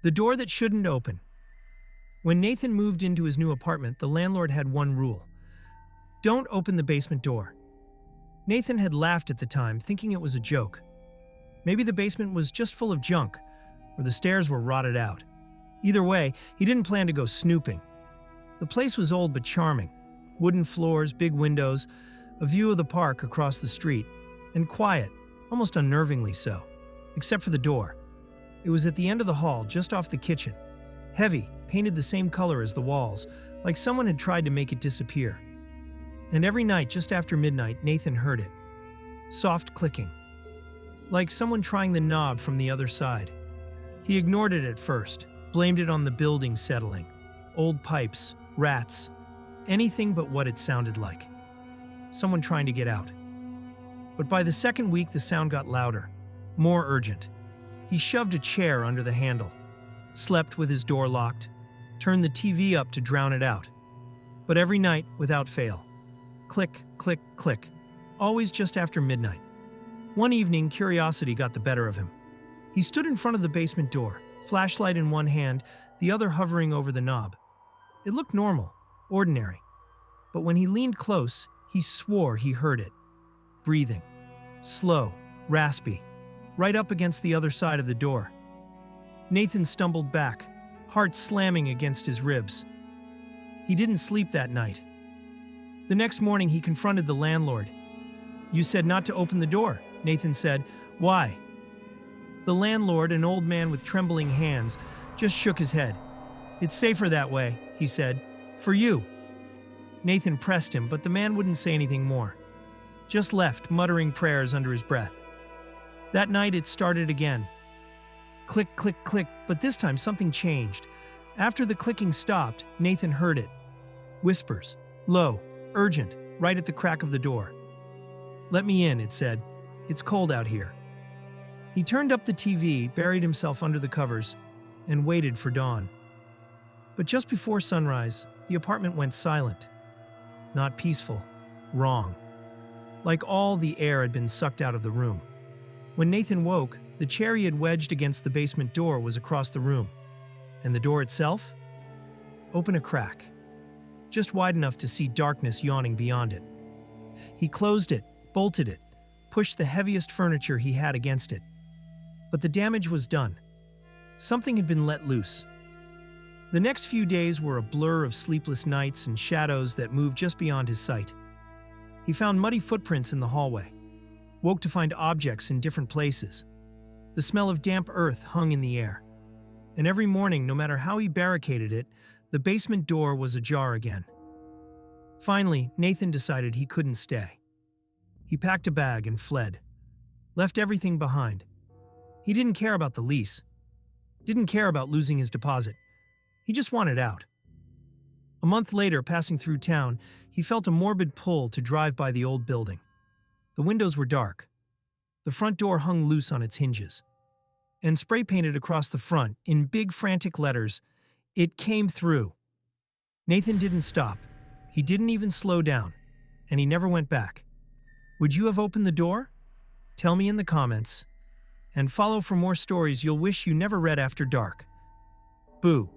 The door that shouldn't open. When Nathan moved into his new apartment, the landlord had one rule: don't open the basement door. Nathan had laughed at the time, thinking it was a joke. Maybe the basement was just full of junk, or the stairs were rotted out. Either way, he didn't plan to go snooping. The place was old but charming. Wooden floors, big windows, a view of the park across the street, and quiet, almost unnervingly so, except for the door. It was at the end of the hall, just off the kitchen. Heavy, painted the same color as the walls, like someone had tried to make it disappear. And every night, just after midnight, Nathan heard it. Soft clicking. Like someone trying the knob from the other side. He ignored it at first, blamed it on the building settling. Old pipes, rats, anything but what it sounded like. Someone trying to get out. But by the second week, the sound got louder, more urgent. He shoved a chair under the handle, slept with his door locked, turned the TV up to drown it out. But every night, without fail. Click, click, click. Always just after midnight. One evening, curiosity got the better of him. He stood in front of the basement door, flashlight in one hand, the other hovering over the knob. It looked normal, ordinary. But when he leaned close, he swore he heard it. Breathing. Slow, raspy, right up against the other side of the door. Nathan stumbled back, heart slamming against his ribs. He didn't sleep that night. The next morning, he confronted the landlord. "You said not to open the door," Nathan said. "Why?" The landlord, an old man with trembling hands, just shook his head. "It's safer that way," he said. "For you." Nathan pressed him, but the man wouldn't say anything more. Just left, muttering prayers under his breath. That night, it started again. Click, click, click, but this time something changed. After the clicking stopped, Nathan heard it. Whispers, low, urgent, right at the crack of the door. "Let me in," it said. "It's cold out here." He turned up the TV, buried himself under the covers, and waited for dawn. But just before sunrise, the apartment went silent. Not peaceful. Wrong. Like all the air had been sucked out of the room. When Nathan woke, the chair he had wedged against the basement door was across the room. And the door itself? Open a crack. Just wide enough to see darkness yawning beyond it. He closed it, bolted it, pushed the heaviest furniture he had against it. But the damage was done. Something had been let loose. The next few days were a blur of sleepless nights and shadows that moved just beyond his sight. He found muddy footprints in the hallway, woke to find objects in different places. The smell of damp earth hung in the air. And every morning, no matter how he barricaded it, the basement door was ajar again. Finally, Nathan decided he couldn't stay. He packed a bag and fled. Left everything behind. He didn't care about the lease. Didn't care about losing his deposit. He just wanted out. A month later, passing through town, he felt a morbid pull to drive by the old building. The windows were dark. The front door hung loose on its hinges. And spray-painted across the front, in big frantic letters, "It came through." Nathan didn't stop. He didn't even slow down. And he never went back. Would you have opened the door? Tell me in the comments. And follow for more stories you'll wish you never read after dark. Boo.